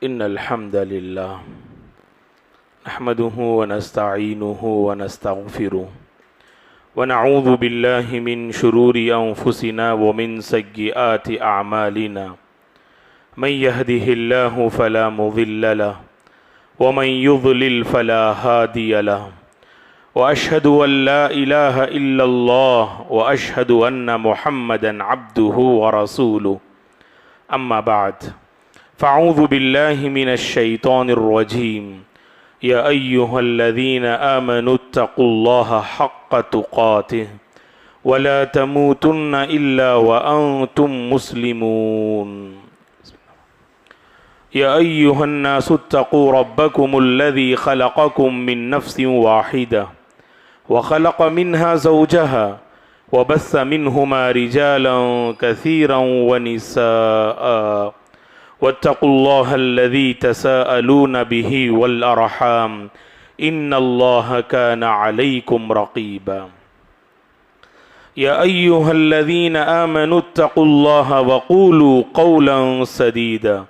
إن الحمد لله نحمده ونستعينه ونستغفره ونعوذ بالله من شرور أنفسنا ومن سيئات أعمالنا من يهده الله فلا مضل له ومن يضلل فلا هادي له وأشهد أن لا إله إلا الله وأشهد أن محمدا عبده ورسوله أما بعد فأعوذ بالله من الشيطان الرجيم يا أيها الذين آمنوا اتقوا الله حق تقاته ولا تموتن إلا وأنتم مسلمون يا أيها الناس اتقوا ربكم الذي خلقكم من نفس واحدة وخلق منها زوجها وبث منهما رجالا كثيرا ونساء واتقوا الله الذي تساءلون به والأرحام إن الله كان عليكم رقيبا يا أيها الذين آمنوا اتقوا الله وقولوا قولا سديدا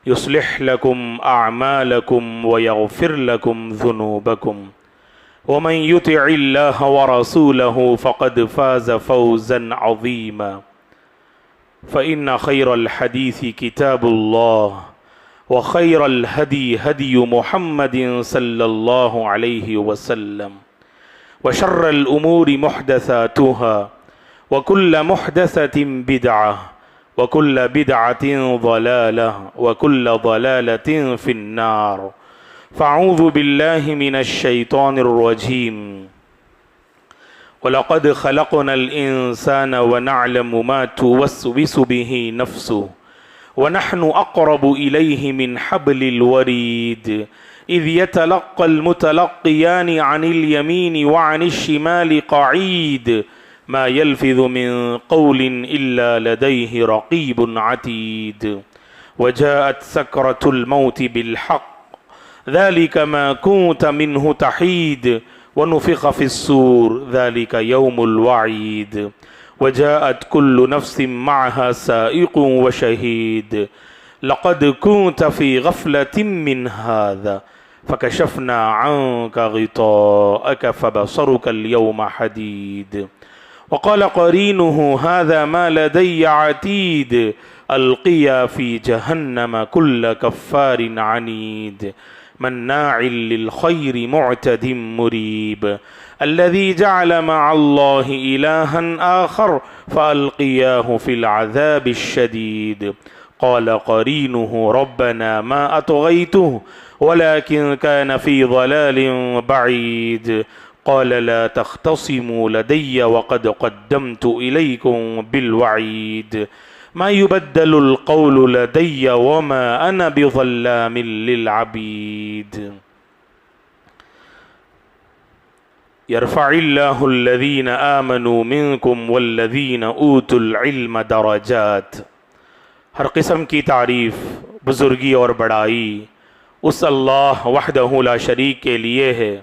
يصلح لكم أعمالكم ويغفر لكم ذنوبكم ومن يطع الله ورسوله فقد فاز فوزا عظيما فإن خير الحديث كتاب الله وخير الهدي هدي محمد صلى الله عليه وسلم وشر الأمور محدثاتها وكل محدثة بدعة وكل بدعة ضلالة وكل ضلالة في النار فأعوذ بالله من الشيطان الرجيم وَلَقَدْ خَلَقْنَا الْإِنسَانَ وَنَعْلَمُ مَا تُوَسْوِسُ بِهِ نَفْسُهُ وَنَحْنُ أَقْرَبُ إِلَيْهِ مِنْ حَبْلِ الْوَرِيدِ إِذْ يَتَلَقَّى الْمُتَلَقِّيَانِ عَنِ الْيَمِينِ وَعَنِ الشِّمَالِ قَعِيدٌ مَا يَلْفِظُ مِنْ قَوْلٍ إِلَّا لَدَيْهِ رَقِيبٌ عَتِيدٌ وَجَاءَتْ سَكْرَةُ الْمَوْتِ بِالْحَقِّ ذَلِكَ مَا كُنْتَ مِنْهُ تَحِيدُ ونفخ في الصور ذلك يوم الوعيد وجاءت كل نفس معها سائق وشهيد لقد كنت في غفلة من هذا فكشفنا عنك غطاءك فبصرك اليوم حديد وقال قرينه هذا ما لدي عتيد ألقيا في جهنم كل كفار عنيد مناع للخير معتد مريب الذي جعل مع الله إلها آخر فألقياه في العذاب الشديد قال قرينه ربنا ما أطغيته ولكن كان في ضلال بعيد قال لا تختصموا لدي وقد قدمت إليكم بالوعيد ما يبدل القول لدي وما أنا بظلام للعبيد يرفع الله الذين آمنوا منكم والذين أوتوا العلم درجات. ہر قسم کی تعریف، بزرگی اور بڑائی اس اللہ وحدہ لا شریک کے لیے ہے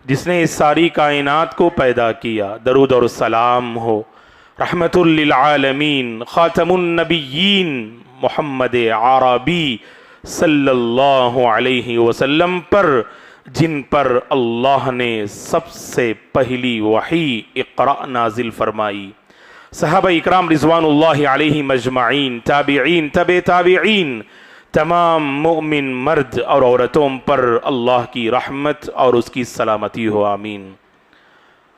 جس نے اس ساری کائنات کو پیدا کیا. درود اور سلام ہو رحمت للعالمین خاتم النبیین محمد عربی صلی اللہ علیہ وسلم پر، جن پر اللہ نے سب سے پہلی وحی اقرأ نازل فرمائی. صحابہ اکرام رضوان اللہ علیہ مجمعین، تابعین، تبع تابعین، تمام مؤمن مرد اور عورتوں پر اللہ کی رحمت اور اس کی سلامتی ہو، آمین.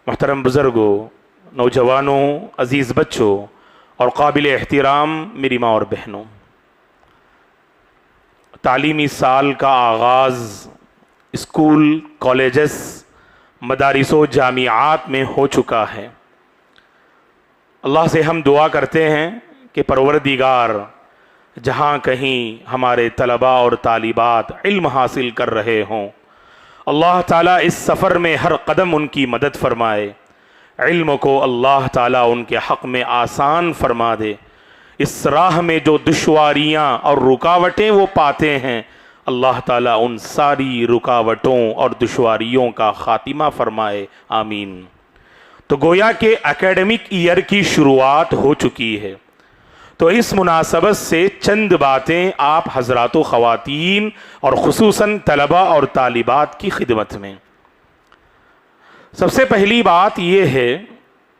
محترم بزرگوں، نوجوانوں، عزیز بچوں اور قابل احترام میری ماں اور بہنوں، تعلیمی سال کا آغاز اسکول، کالجز، مدارس و جامعات میں ہو چکا ہے. اللہ سے ہم دعا کرتے ہیں کہ پروردگار جہاں کہیں ہمارے طلباء اور طالبات علم حاصل کر رہے ہوں، اللہ تعالیٰ اس سفر میں ہر قدم ان کی مدد فرمائے. علم کو اللہ تعالیٰ ان کے حق میں آسان فرما دے. اس راہ میں جو دشواریاں اور رکاوٹیں وہ پاتے ہیں، اللہ تعالیٰ ان ساری رکاوٹوں اور دشواریوں کا خاتمہ فرمائے، آمین. تو گویا کہ اکیڈمک ایئر کی شروعات ہو چکی ہے. تو اس مناسبت سے چند باتیں آپ حضرات و خواتین اور خصوصاً طلبہ اور طالبات کی خدمت میں۔ سب سے پہلی بات یہ ہے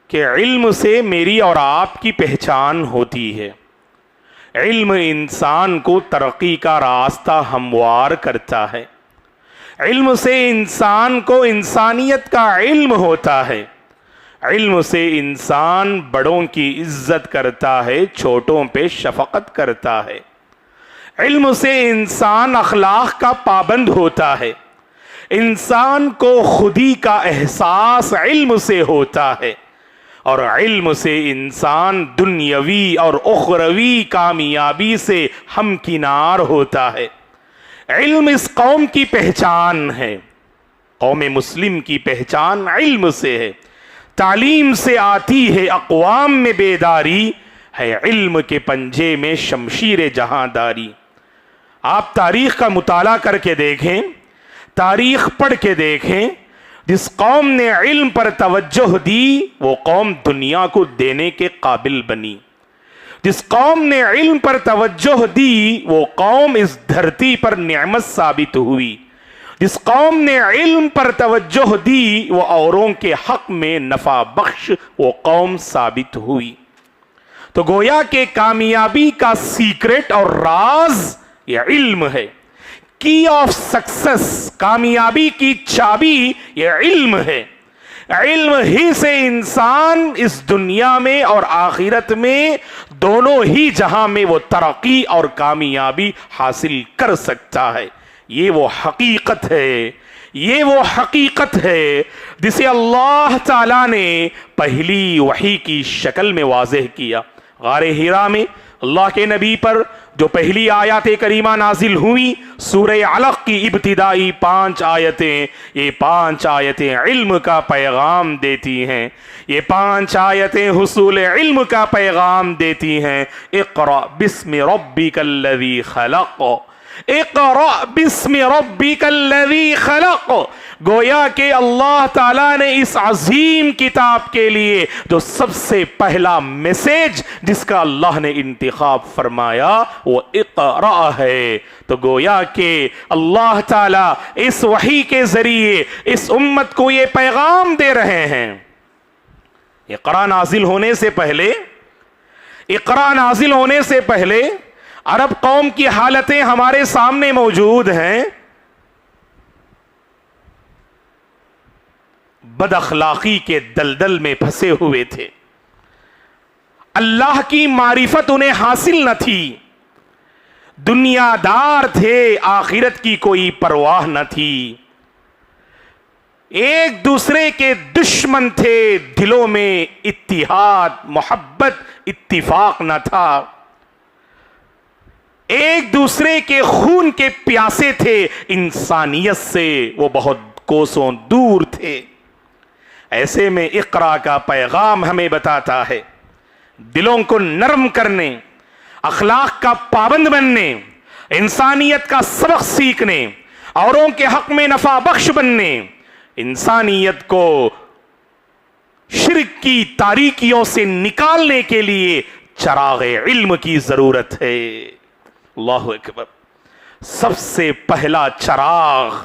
کہ علم سے میری اور آپ کی پہچان ہوتی ہے۔ علم انسان کو ترقی کا راستہ ہموار کرتا ہے۔ علم سے انسان کو انسانیت کا علم ہوتا ہے۔ علم سے انسان بڑوں کی عزت کرتا ہے، چھوٹوں پہ شفقت کرتا ہے۔ علم سے انسان اخلاق کا پابند ہوتا ہے۔ انسان کو خودی کا احساس علم سے ہوتا ہے، اور علم سے انسان دنیاوی اور اخروی کامیابی سے ہمکنار ہوتا ہے۔ علم اس قوم کی پہچان ہے۔ قوم مسلم کی پہچان علم سے ہے۔ تعلیم سے آتی ہے اقوام میں بیداری، ہے علم کے پنجے میں شمشیر جہاں داری۔ آپ تاریخ کا مطالعہ کر کے دیکھیں، تاریخ پڑھ کے دیکھیں، جس قوم نے علم پر توجہ دی وہ قوم دنیا کو دینے کے قابل بنی۔ جس قوم نے علم پر توجہ دی وہ قوم اس دھرتی پر نعمت ثابت ہوئی۔ جس قوم نے علم پر توجہ دی وہ اوروں کے حق میں نفع بخش وہ قوم ثابت ہوئی۔ تو گویا کہ کامیابی کا سیکرٹ اور راز یہ علم ہے۔ کی آف سکسس، کامیابی کی چابی یہ علم ہے۔ علم ہی سے انسان اس دنیا میں اور آخرت میں دونوں ہی جہاں میں وہ ترقی اور کامیابی حاصل کر سکتا ہے۔ یہ وہ حقیقت ہے، یہ وہ حقیقت ہے جسے اللہ تعالیٰ نے پہلی وحی کی شکل میں واضح کیا۔ غار حرا میں اللہ کے نبی پر جو پہلی آیات کریمہ نازل ہوئی، سورہ علق کی ابتدائی 5 آیتیں، یہ 5 آیتیں علم کا پیغام دیتی ہیں۔ یہ 5 آیتیں حصول علم کا پیغام دیتی ہیں۔ اقرأ بسم ربک الذی خلق، اقرأ بسم ربک الذی خلق۔ گویا کہ اللہ تعالیٰ نے اس عظیم کتاب کے لیے جو سب سے پہلا میسج جس کا اللہ نے انتخاب فرمایا وہ اقرأ ہے۔ تو گویا کہ اللہ تعالیٰ اس وحی کے ذریعے اس امت کو یہ پیغام دے رہے ہیں۔ اقرأ نازل ہونے سے پہلے، اقرأ نازل ہونے سے پہلے عرب قوم کی حالتیں ہمارے سامنے موجود ہیں۔ بد اخلاقی کے دلدل میں پھنسے ہوئے تھے۔ اللہ کی معرفت انہیں حاصل نہ تھی، دنیا دار تھے، آخرت کی کوئی پرواہ نہ تھی، ایک دوسرے کے دشمن تھے، دلوں میں اتحاد، محبت، اتفاق نہ تھا، ایک دوسرے کے خون کے پیاسے تھے، انسانیت سے وہ بہت کوسوں دور تھے۔ ایسے میں اقرا کا پیغام ہمیں بتاتا ہے دلوں کو نرم کرنے، اخلاق کا پابند بننے، انسانیت کا سبق سیکھنے، اوروں کے حق میں نفع بخش بننے، انسانیت کو شرک کی تاریکیوں سے نکالنے کے لیے چراغ علم کی ضرورت ہے۔ اللہ اکبر۔ سب سے پہلا چراغ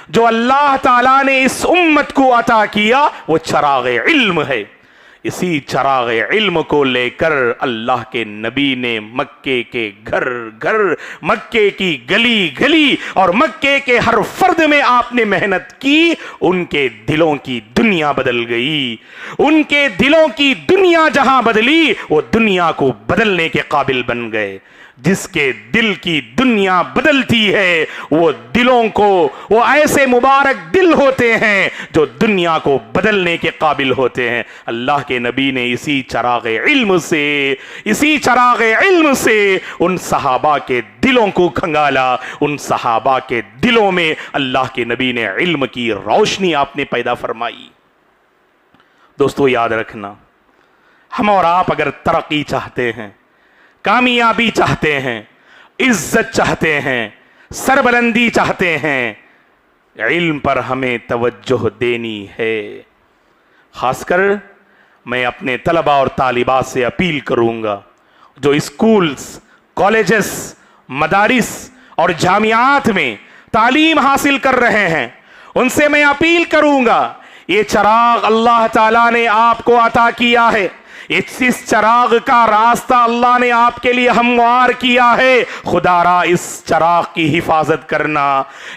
جو اللہ تعالیٰ نے اس امت کو عطا کیا وہ چراغ علم ہے۔ اسی چراغ علم کو لے کر اللہ کے نبی نے مکے کے گھر گھر، مکے کی گلی گلی اور مکے کے ہر فرد میں آپ نے محنت کی۔ ان کے دلوں کی دنیا بدل گئی۔ ان کے دلوں کی دنیا جہاں بدلی وہ دنیا کو بدلنے کے قابل بن گئے۔ جس کے دل کی دنیا بدلتی ہے وہ دلوں کو، وہ ایسے مبارک دل ہوتے ہیں جو دنیا کو بدلنے کے قابل ہوتے ہیں۔ اللہ کے نبی نے اسی چراغ علم سے، اسی چراغ علم سے ان صحابہ کے دلوں کو کھنگالا۔ ان صحابہ کے دلوں میں اللہ کے نبی نے علم کی روشنی آپ نے پیدا فرمائی۔ دوستو یاد رکھنا، ہم اور آپ اگر ترقی چاہتے ہیں، کامیابی چاہتے ہیں، عزت چاہتے ہیں، سربلندی چاہتے ہیں، علم پر ہمیں توجہ دینی ہے۔ خاص کر میں اپنے طلبہ اور طالبات سے اپیل کروں گا، جو اسکولز، کالجز، مدارس اور جامعات میں تعلیم حاصل کر رہے ہیں، ان سے میں اپیل کروں گا، یہ چراغ اللہ تعالیٰ نے آپ کو عطا کیا ہے، اس چراغ کا راستہ اللہ نے آپ کے لیے ہموار کیا ہے، خدا را اس چراغ کی حفاظت کرنا،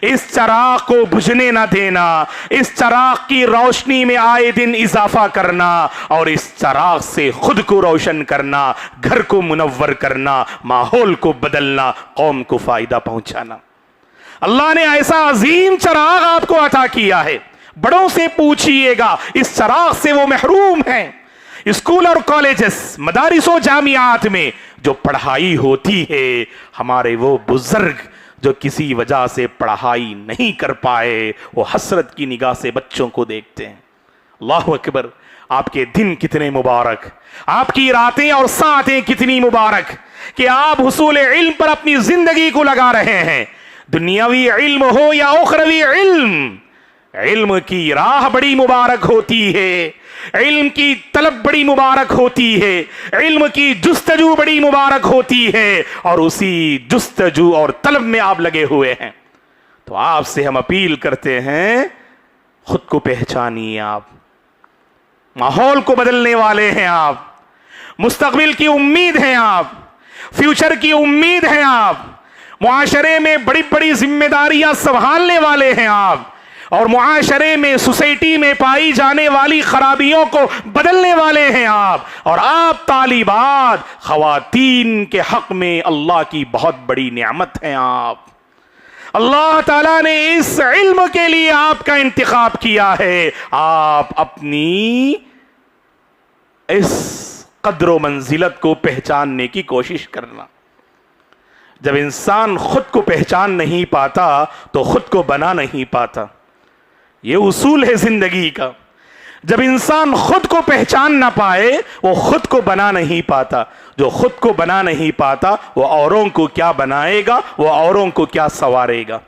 اس چراغ کو بجھنے نہ دینا، اس چراغ کی روشنی میں آئے دن اضافہ کرنا، اور اس چراغ سے خود کو روشن کرنا، گھر کو منور کرنا، ماحول کو بدلنا، قوم کو فائدہ پہنچانا۔ اللہ نے ایسا عظیم چراغ آپ کو عطا کیا ہے، بڑوں سے پوچھئے گا، اس چراغ سے وہ محروم ہیں۔ اسکول اور کالجز، مدارس و جامعات میں جو پڑھائی ہوتی ہے، ہمارے وہ بزرگ جو کسی وجہ سے پڑھائی نہیں کر پائے، وہ حسرت کی نگاہ سے بچوں کو دیکھتے ہیں۔ اللہ اکبر، آپ کے دن کتنے مبارک، آپ کی راتیں اور ساعتیں کتنی مبارک کہ آپ حصول علم پر اپنی زندگی کو لگا رہے ہیں، دنیاوی علم ہو یا اخروی علم۔ علم کی راہ بڑی مبارک ہوتی ہے، علم کی طلب بڑی مبارک ہوتی ہے، علم کی جستجو بڑی مبارک ہوتی ہے، اور اسی جستجو اور طلب میں آپ لگے ہوئے ہیں۔ تو آپ سے ہم اپیل کرتے ہیں، خود کو پہچانیے، آپ ماحول کو بدلنے والے ہیں، آپ مستقبل کی امید ہیں، آپ فیوچر کی امید ہیں، آپ معاشرے میں بڑی بڑی ذمہ داریاں سنبھالنے والے ہیں آپ، اور معاشرے میں، سوسائٹی میں پائی جانے والی خرابیوں کو بدلنے والے ہیں آپ، اور آپ طالبات، خواتین کے حق میں اللہ کی بہت بڑی نعمت ہیں آپ۔ اللہ تعالیٰ نے اس علم کے لیے آپ کا انتخاب کیا ہے، آپ اپنی اس قدر و منزلت کو پہچاننے کی کوشش کرنا۔ جب انسان خود کو پہچان نہیں پاتا تو خود کو بنا نہیں پاتا، یہ اصول ہے زندگی کا۔ جب انسان خود کو پہچان نہ پائے وہ خود کو بنا نہیں پاتا، جو خود کو بنا نہیں پاتا وہ اوروں کو کیا بنائے گا، وہ اوروں کو کیا سنوارے گا۔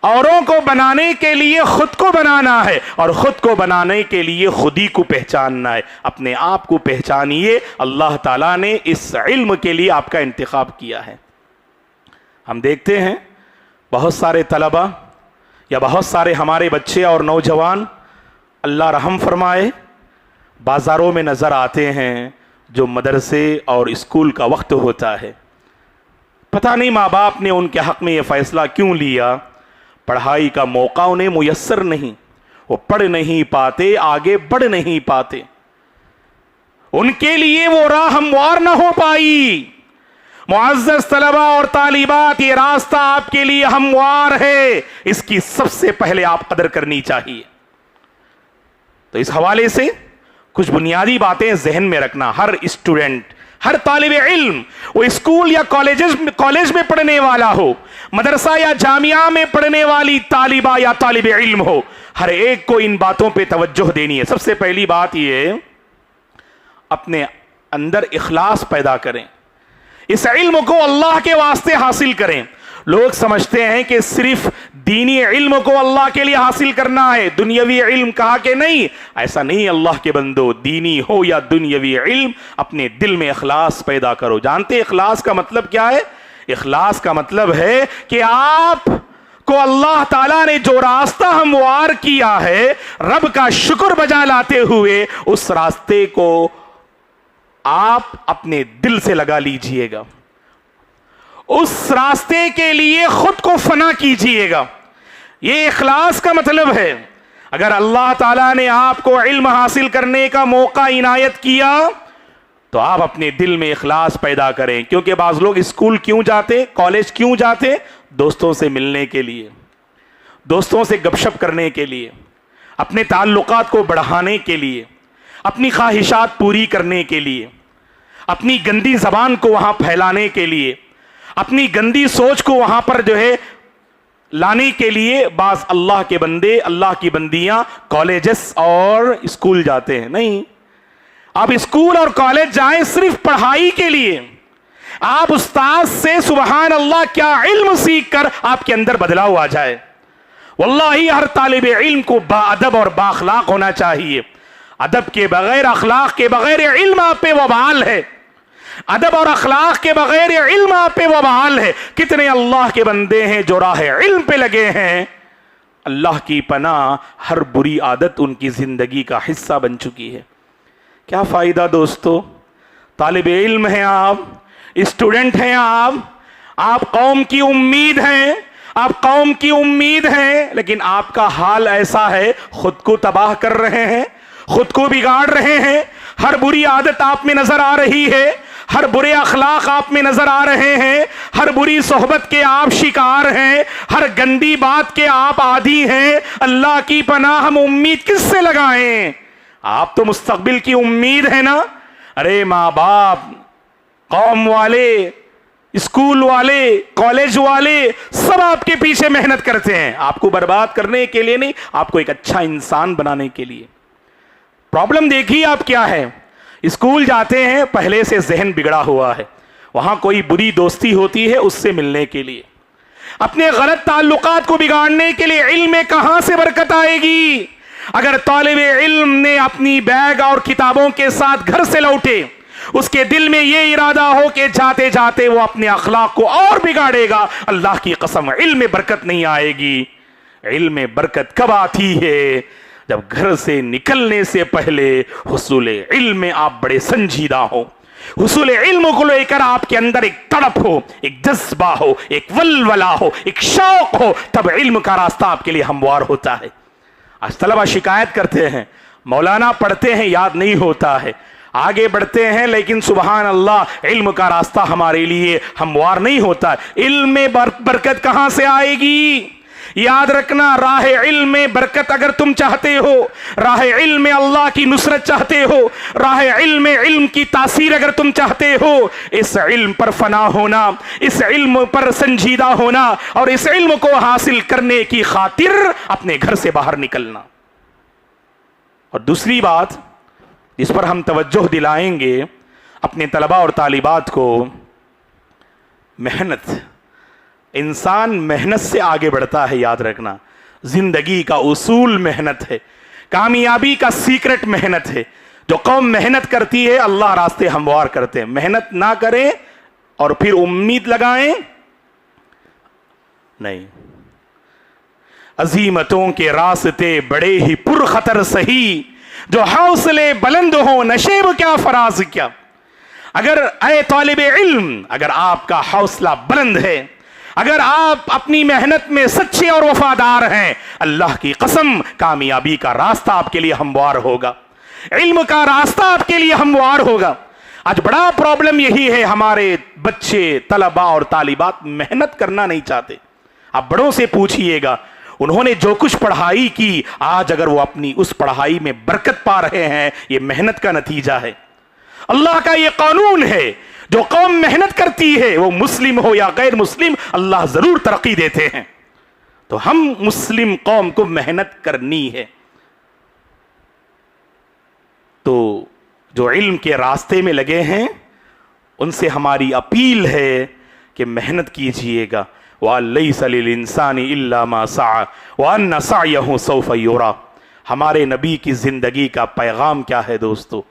اوروں کو بنانے کے لیے خود کو بنانا ہے، اور خود کو بنانے کے لیے خود ہی کو پہچاننا ہے۔ اپنے آپ کو پہچانیے، اللہ تعالیٰ نے اس علم کے لیے آپ کا انتخاب کیا ہے۔ ہم دیکھتے ہیں بہت سارے طلبہ یا بہت سارے ہمارے بچے اور نوجوان، اللہ رحم فرمائے، بازاروں میں نظر آتے ہیں، جو مدرسے اور اسکول کا وقت ہوتا ہے، پتہ نہیں ماں باپ نے ان کے حق میں یہ فیصلہ کیوں لیا، پڑھائی کا موقع انہیں میسر نہیں، وہ پڑھ نہیں پاتے، آگے بڑھ نہیں پاتے، ان کے لیے وہ راہ ہموار نہ ہو پائی۔ معزز طلبہ اور طالبات، یہ راستہ آپ کے لیے ہموار ہے، اس کی سب سے پہلے آپ قدر کرنی چاہیے۔ تو اس حوالے سے کچھ بنیادی باتیں ذہن میں رکھنا۔ ہر اسٹوڈنٹ، ہر طالب علم، وہ اسکول یا کالج میں پڑھنے والا ہو، مدرسہ یا جامعہ میں پڑھنے والی طالبہ یا طالب علم ہو، ہر ایک کو ان باتوں پہ توجہ دینی ہے۔ سب سے پہلی بات یہ، اپنے اندر اخلاص پیدا کریں، اس علم کو اللہ کے واسطے حاصل کریں۔ لوگ سمجھتے ہیں کہ صرف دینی علم کو اللہ کے لیے حاصل کرنا ہے، دنیاوی علم کہا کہ نہیں، ایسا نہیں۔ اللہ کے بندو، دینی ہو یا دنیاوی علم، اپنے دل میں اخلاص پیدا کرو۔ جانتے اخلاص کا مطلب کیا ہے؟ اخلاص کا مطلب ہے کہ آپ کو اللہ تعالیٰ نے جو راستہ ہموار کیا ہے، رب کا شکر بجا لاتے ہوئے اس راستے کو آپ اپنے دل سے لگا لیجئے گا، اس راستے کے لیے خود کو فنا کیجئے گا۔ یہ اخلاص کا مطلب ہے۔ اگر اللہ تعالیٰ نے آپ کو علم حاصل کرنے کا موقع عنایت کیا تو آپ اپنے دل میں اخلاص پیدا کریں، کیونکہ بعض لوگ اسکول کیوں جاتے، کالج کیوں جاتے؟ دوستوں سے ملنے کے لیے، دوستوں سے گپ شپ کرنے کے لیے، اپنے تعلقات کو بڑھانے کے لیے، اپنی خواہشات پوری کرنے کے لیے، اپنی گندی زبان کو وہاں پھیلانے کے لیے، اپنی گندی سوچ کو وہاں پر لانے کے لیے بعض اللہ کے بندے، اللہ کی بندیاں کالجز اور اسکول جاتے ہیں۔ نہیں، آپ اسکول اور کالج جائیں صرف پڑھائی کے لیے، آپ استاد سے سبحان اللہ کیا علم سیکھ کر آپ کے اندر بدلاؤ آ جائے۔ واللہ ہر طالب علم کو با ادب اور با اخلاق ہونا چاہیے۔ ادب کے بغیر، اخلاق کے بغیر علم آپ پہ وبال ہے۔ ادب اور اخلاق کے بغیر علم آپ پہ وبال ہے. کتنے اللہ کے بندے ہیں جو راہ علم پہ لگے ہیں, اللہ کی پناہ ہر بری عادت ان کی زندگی کا حصہ بن چکی ہے. کیا فائدہ دوستو؟ طالب علم ہیں آپ, اسٹوڈنٹ ہیں آپ قوم کی امید ہیں, آپ قوم کی امید ہیں, لیکن آپ کا حال ایسا ہے, خود کو تباہ کر رہے ہیں, خود کو بگاڑ رہے ہیں. ہر بری عادت آپ میں نظر آ رہی ہے, ہر برے اخلاق آپ میں نظر آ رہے ہیں, ہر بری صحبت کے آپ شکار ہیں, ہر گندی بات کے آپ عادی ہیں. اللہ کی پناہ ہم امید کس سے لگائیں؟ آپ تو مستقبل کی امید ہے نا. ارے ماں باپ, قوم والے, اسکول والے, کالج والے سب آپ کے پیچھے محنت کرتے ہیں, آپ کو برباد کرنے کے لیے نہیں, آپ کو ایک اچھا انسان بنانے کے لیے. پرابلم دیکھیے آپ کیا ہے. اسکول جاتے ہیں, پہلے سے ذہن بگڑا ہوا ہے, وہاں کوئی بری دوستی ہوتی ہے اس سے ملنے کے لیے, اپنے غلط تعلقات کو بگاڑنے کے لیے. علم میں کہاں سے برکت آئے گی؟ اگر طالب علم نے اپنی بیگ اور کتابوں کے ساتھ گھر سے لوٹے, اس کے دل میں یہ ارادہ ہو کہ جاتے جاتے وہ اپنے اخلاق کو اور بگاڑے گا, اللہ کی قسم علم میں برکت نہیں آئے گی. علم میں برکت کب آتی ہے؟ جب گھر سے نکلنے سے پہلے حصول علم میں آپ بڑے سنجیدہ ہو, حصول علم کو لے کر آپ کے اندر ایک تڑپ ہو, ایک جذبہ ہو, ایک ولولہ ہو, ایک شوق ہو, تب علم کا راستہ آپ کے لیے ہموار ہوتا ہے. آج طلبہ شکایت کرتے ہیں, مولانا پڑھتے ہیں یاد نہیں ہوتا ہے, آگے بڑھتے ہیں لیکن سبحان اللہ علم کا راستہ ہمارے لیے ہموار نہیں ہوتا. علم میں برکت کہاں سے آئے گی؟ یاد رکھنا, راہ علم میں برکت اگر تم چاہتے ہو, راہ علم میں اللہ کی نصرت چاہتے ہو, راہ علم میں علم کی تاثیر اگر تم چاہتے ہو, اس علم پر فنا ہونا, اس علم پر سنجیدہ ہونا, اور اس علم کو حاصل کرنے کی خاطر اپنے گھر سے باہر نکلنا. اور دوسری بات جس پر ہم توجہ دلائیں گے اپنے طلباء اور طالبات کو, محنت. انسان محنت سے آگے بڑھتا ہے, یاد رکھنا. زندگی کا اصول محنت ہے, کامیابی کا سیکرٹ محنت ہے. جو قوم محنت کرتی ہے اللہ راستے ہموار کرتے ہیں. محنت نہ کریں اور پھر امید لگائیں, نہیں. عزیمتوں کے راستے بڑے ہی پر خطر سہی, جو حوصلے بلند ہوں نشیب کیا فراز کیا. اگر اے طالب علم, اگر آپ کا حوصلہ بلند ہے, اگر آپ اپنی محنت میں سچے اور وفادار ہیں, اللہ کی قسم کامیابی کا راستہ آپ کے لیے ہموار ہوگا, علم کا راستہ آپ کے لیے ہموار ہوگا. آج بڑا پرابلم یہی ہے, ہمارے بچے, طلباء اور طالبات محنت کرنا نہیں چاہتے. آپ بڑوں سے پوچھئے گا, انہوں نے جو کچھ پڑھائی کی, آج اگر وہ اپنی اس پڑھائی میں برکت پا رہے ہیں, یہ محنت کا نتیجہ ہے. اللہ کا یہ قانون ہے, جو قوم محنت کرتی ہے وہ مسلم ہو یا غیر مسلم, اللہ ضرور ترقی دیتے ہیں. تو ہم مسلم قوم کو محنت کرنی ہے. تو جو علم کے راستے میں لگے ہیں ان سے ہماری اپیل ہے کہ محنت کیجئے گا. وَلَيْسَ لِلْإِنسَانِ إِلَّا مَا سَعَى وَأَنَّ سَعْيَهُ سَوْفَ يُرَى. ہمارے نبی کی زندگی کا پیغام کیا ہے دوستو؟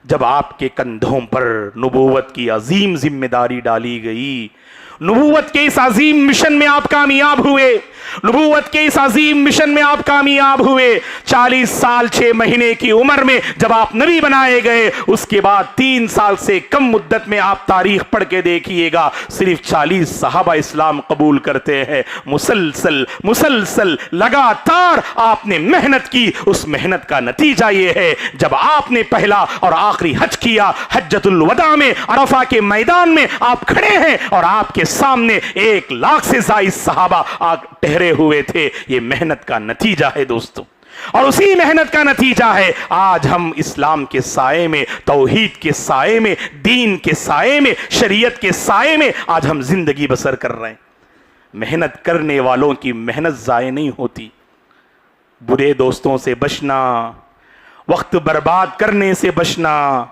جب آپ کے کندھوں پر نبوت کی عظیم ذمہ داری ڈالی گئی, نبوت کے اس عظیم مشن میں آپ کامیاب ہوئے, نبوت کے اس عظیم مشن میں آپ کامیاب ہوئے. 40 سال 6 مہینے کی عمر میں جب آپ نبی بنائے گئے, اس کے بعد 3 سال سے کم مدت میں آپ تاریخ پڑھ کے دیکھیے گا, صرف 40 صحابہ اسلام قبول کرتے ہیں. مسلسل لگاتار آپ نے محنت کی. اس محنت کا نتیجہ یہ ہے, جب آپ نے پہلا اور آخری حج کیا, حجۃ الوداع میں عرفہ کے میدان میں آپ کھڑے ہیں اور آپ کے سامنے 1 لاکھ سے زائد صحابہ ٹھہرے ہوئے تھے. یہ محنت کا نتیجہ ہے دوستو, اور اسی محنت کا نتیجہ ہے آج ہم اسلام کے سائے میں, توحید کے سائے میں, دین کے سائے میں, شریعت کے سائے میں آج ہم زندگی بسر کر رہے ہیں. محنت کرنے والوں کی محنت ضائع نہیں ہوتی. برے دوستوں سے بچنا, وقت برباد کرنے سے بچنا,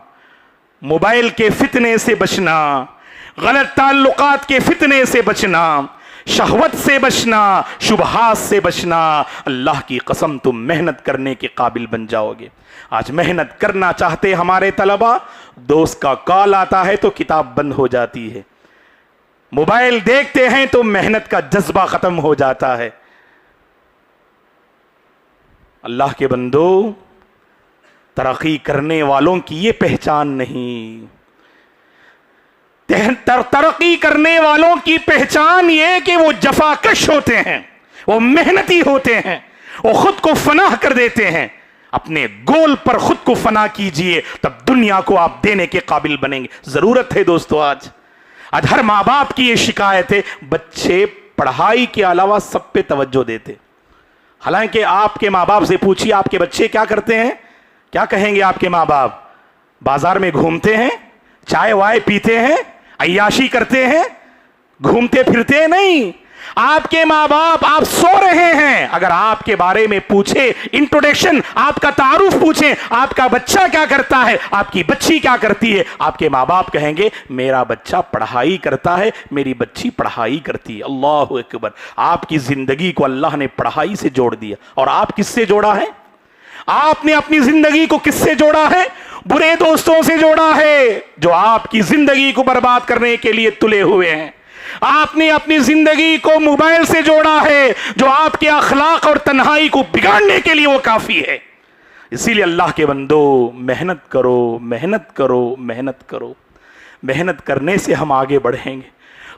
موبائل کے فتنے سے بچنا, غلط تعلقات کے فتنے سے بچنا, شہوت سے بچنا، شبہات سے بچنا، اللہ کی قسم تم محنت کرنے کے قابل بن جاؤ گے۔ آج محنت کرنا چاہتے ہمارے طلبہ، دوست کا کال آتا ہے تو کتاب بند ہو جاتی ہے، موبائل دیکھتے ہیں تو محنت کا جذبہ ختم ہو جاتا ہے۔ اللہ کے بندو، ترقی کرنے والوں کی یہ پہچان نہیں، ترقی کرنے والوں کی پہچان یہ کہ وہ جفا کش ہوتے ہیں، وہ محنتی ہوتے ہیں، وہ خود کو فنا کر دیتے ہیں۔ اپنے گول پر خود کو فنا کیجئے، تب دنیا کو آپ دینے کے قابل بنیں گے۔ ضرورت ہے دوستو، آج ہر ماں باپ کی یہ شکایت ہے، بچے پڑھائی کے علاوہ سب پہ توجہ دیتے۔ حالانکہ آپ کے ماں باپ سے پوچھیے آپ کے بچے کیا کرتے ہیں، کیا کہیں گے آپ کے ماں باپ؟ بازار میں گھومتے ہیں، چائے وائے پیتے ہیں، عیاشی کرتے ہیں، گھومتے پھرتے ہیں؟ نہیں، آپ کے ماں باپ آپ سو رہے ہیں۔ اگر آپ کے بارے میں پوچھے، انٹروڈکشن، آپ کا تعارف پوچھیں، آپ کا بچہ کیا کرتا ہے، آپ کی بچی کیا کرتی ہے، آپ کے ماں باپ کہیں گے میرا بچہ پڑھائی کرتا ہے، میری بچی پڑھائی کرتی ہے۔ اللہ اکبر! آپ کی زندگی کو اللہ نے پڑھائی سے جوڑ دیا، اور آپ کس سے جوڑا ہے؟ آپ نے اپنی زندگی کو کس سے جوڑا ہے؟ برے دوستوں سے جوڑا ہے جو آپ کی زندگی کو برباد کرنے کے لیے تلے ہوئے ہیں۔ آپ نے اپنی زندگی کو موبائل سے جوڑا ہے جو آپ کے اخلاق اور تنہائی کو بگاڑنے کے لیے وہ کافی ہے۔ اسی لیے اللہ کے بندو، محنت کرو، محنت کرو، محنت کرو۔ محنت کرنے سے ہم آگے بڑھیں گے،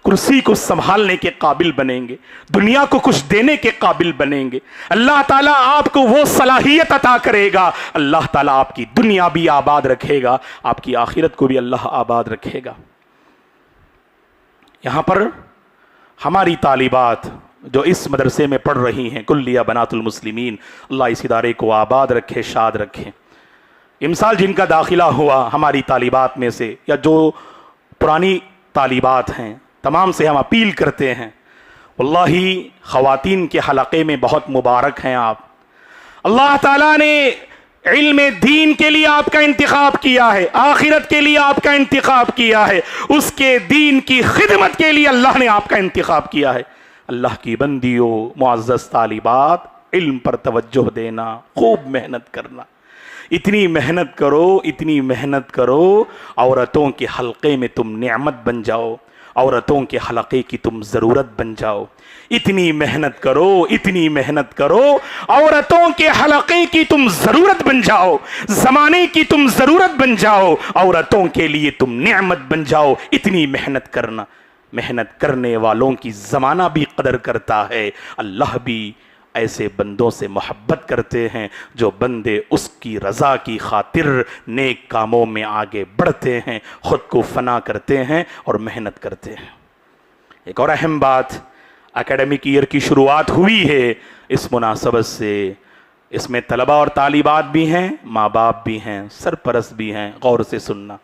کرسی کو سنبھالنے کے قابل بنیں گے، دنیا کو کچھ دینے کے قابل بنیں گے۔ اللہ تعالیٰ آپ کو وہ صلاحیت عطا کرے گا، اللہ تعالیٰ آپ کی دنیا بھی آباد رکھے گا، آپ کی آخرت کو بھی اللہ آباد رکھے گا۔ یہاں پر ہماری طالبات جو اس مدرسے میں پڑھ رہی ہیں، کلیہ بنات المسلمین، اللہ اس ادارے کو آباد رکھے، شاد رکھے۔ امسال جن کا داخلہ ہوا ہماری طالبات میں سے، یا جو پرانی طالبات ہیں، تمام سے ہم اپیل کرتے ہیں، واللہ خواتین کے حلقے میں بہت مبارک ہیں آپ۔ اللہ تعالیٰ نے علم دین کے لیے آپ کا انتخاب کیا ہے، آخرت کے لیے آپ کا انتخاب کیا ہے، اس کے دین کی خدمت کے لیے اللہ نے آپ کا انتخاب کیا ہے۔ اللہ کی بندیوں، معزز طالبات، علم پر توجہ دینا، خوب محنت کرنا، اتنی محنت کرو، اتنی محنت کرو، عورتوں کے حلقے میں تم نعمت بن جاؤ، عورتوں کے حلقے کی تم ضرورت بن جاؤ۔ اتنی محنت کرو، اتنی محنت کرو، عورتوں کے حلقے کی تم ضرورت بن جاؤ، زمانے کی تم ضرورت بن جاؤ، عورتوں کے لیے تم نعمت بن جاؤ۔ اتنی محنت کرنا، محنت کرنے والوں کی زمانہ بھی قدر کرتا ہے، اللہ بھی ایسے بندوں سے محبت کرتے ہیں جو بندے اس کی رضا کی خاطر نیک کاموں میں آگے بڑھتے ہیں، خود کو فنا کرتے ہیں اور محنت کرتے ہیں۔ ایک اور اہم بات، اکیڈمک ایئر کی شروعات ہوئی ہے، اس مناسبت سے اس میں طلبہ اور طالبات بھی ہیں، ماں باپ بھی ہیں، سرپرست بھی ہیں، غور سے سننا۔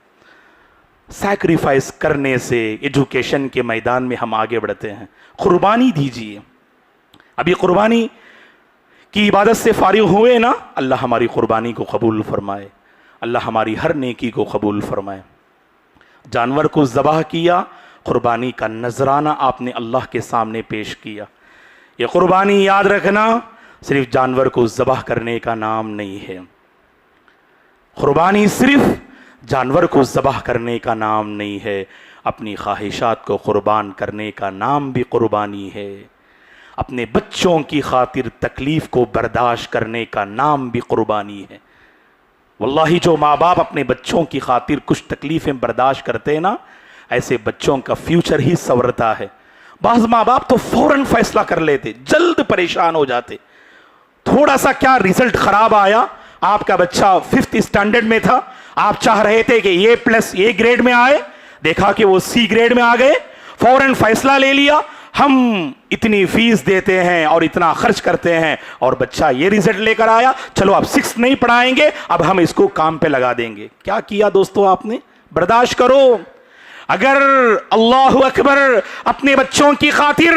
سیکریفائس کرنے سے ایجوکیشن کے میدان میں ہم آگے بڑھتے ہیں۔ قربانی دیجیے۔ ابھی قربانی کی عبادت سے فارغ ہوئے نا، اللہ ہماری قربانی کو قبول فرمائے، اللہ ہماری ہر نیکی کو قبول فرمائے۔ جانور کو ذبح کیا، قربانی کا نذرانہ آپ نے اللہ کے سامنے پیش کیا۔ یہ قربانی یاد رکھنا صرف جانور کو ذبح کرنے کا نام نہیں ہے، قربانی صرف جانور کو ذبح کرنے کا نام نہیں ہے، اپنی خواہشات کو قربان کرنے کا نام بھی قربانی ہے، اپنے بچوں کی خاطر تکلیف کو برداشت کرنے کا نام بھی قربانی ہے۔ واللہ جو ماں باپ اپنے بچوں کی خاطر کچھ تکلیفیں برداشت کرتے ہیں نا، ایسے بچوں کا فیوچر ہی سنورتا ہے۔ بعض ماں باپ تو فوراً فیصلہ کر لیتے، جلد پریشان ہو جاتے، تھوڑا سا کیا رزلٹ خراب آیا، آپ کا بچہ 5th اسٹینڈرڈ میں تھا، آپ چاہ رہے تھے کہ A+ گریڈ میں آئے، دیکھا کہ وہ C گریڈ میں آ گئے، فوراً فیصلہ لے لیا، ہم اتنی فیس دیتے ہیں اور اتنا خرچ کرتے ہیں اور بچہ یہ رزلٹ لے کر آیا، چلو اب 6 نہیں پڑھائیں گے، اب ہم اس کو کام پہ لگا دیں گے۔ کیا کیا دوستو آپ نے؟ برداشت کرو۔ اگر اللہ اکبر اپنے بچوں کی خاطر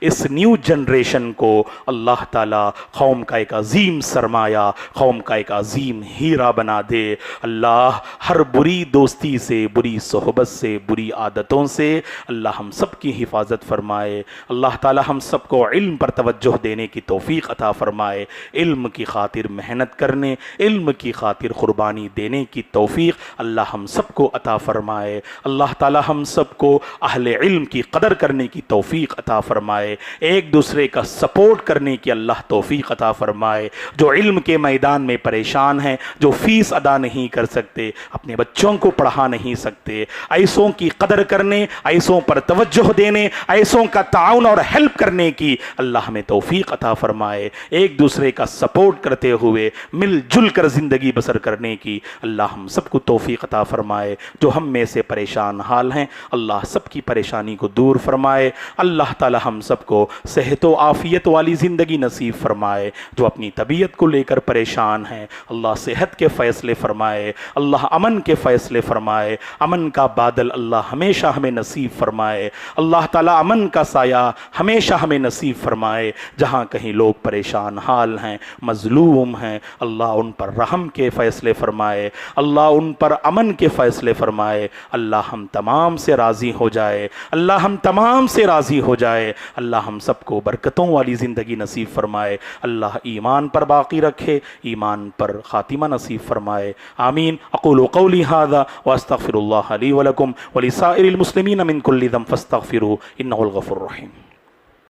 اس نیو جنریشن کو اللہ تعالیٰ قوم کا ایک عظیم سرمایہ، قوم کا ایک عظیم ہیرا بنا دے۔ اللہ ہر بری دوستی سے، بری صحبت سے، بری عادتوں سے اللہ ہم سب کی حفاظت فرمائے۔ اللہ تعالیٰ ہم سب کو علم پر توجہ دینے کی توفیق عطا فرمائے، علم کی خاطر محنت کرنے، علم کی خاطر قربانی دینے کی توفیق اللہ ہم سب کو عطا فرمائے۔ اللہ تعالیٰ ہم سب کو اہل علم کی قدر کرنے کی توفیق عطا فرمائے، ایک دوسرے کا سپورٹ کرنے کی اللہ توفیق عطا فرمائے۔ جو علم کے میدان میں پریشان ہیں، جو فیس ادا نہیں کر سکتے، اپنے بچوں کو پڑھا نہیں سکتے، ایسوں کی قدر کرنے، ایسوں پر توجہ دینے، ایسوں کا تعاون اور ہیلپ کرنے کی اللہ ہمیں توفیق عطا فرمائے۔ ایک دوسرے کا سپورٹ کرتے ہوئے مل جل کر زندگی بسر کرنے کی اللہ ہم سب کو توفیق عطا فرمائے۔ جو ہم میں سے پریشان حال ہیں اللہ سب کی پریشانی کو دور فرمائے۔ اللہ تعالی ہم سب کو صحت و عافیت والی زندگی نصیب فرمائے۔ جو اپنی طبیعت کو لے کر پریشان ہیں اللہ صحت کے فیصلے فرمائے، اللہ امن کے فیصلے فرمائے، امن کا بادل اللہ ہمیشہ ہمیں نصیب فرمائے۔ اللہ تعالی امن کا سایہ ہمیشہ ہمیں نصیب فرمائے۔ جہاں کہیں لوگ پریشان حال ہیں، مظلوم ہیں، اللہ ان پر رحم کے فیصلے فرمائے، اللہ ان پر امن کے فیصلے فرمائے۔ اللہ ہم تمام سے راضی ہو جائے، اللہ ہم تمام سے راضی ہو جائے۔ اللہ ہم سب کو برکتوں والی زندگی نصیب فرمائے، اللہ ایمان پر باقی رکھے، ایمان پر خاتمہ نصیب فرمائے۔ آمین۔ اقول قولی ھذا واستغفر اللہ لی ولکم ولسائر المسلمین من کل ذنب فاستغفروہ انہ الغفور الرحیم۔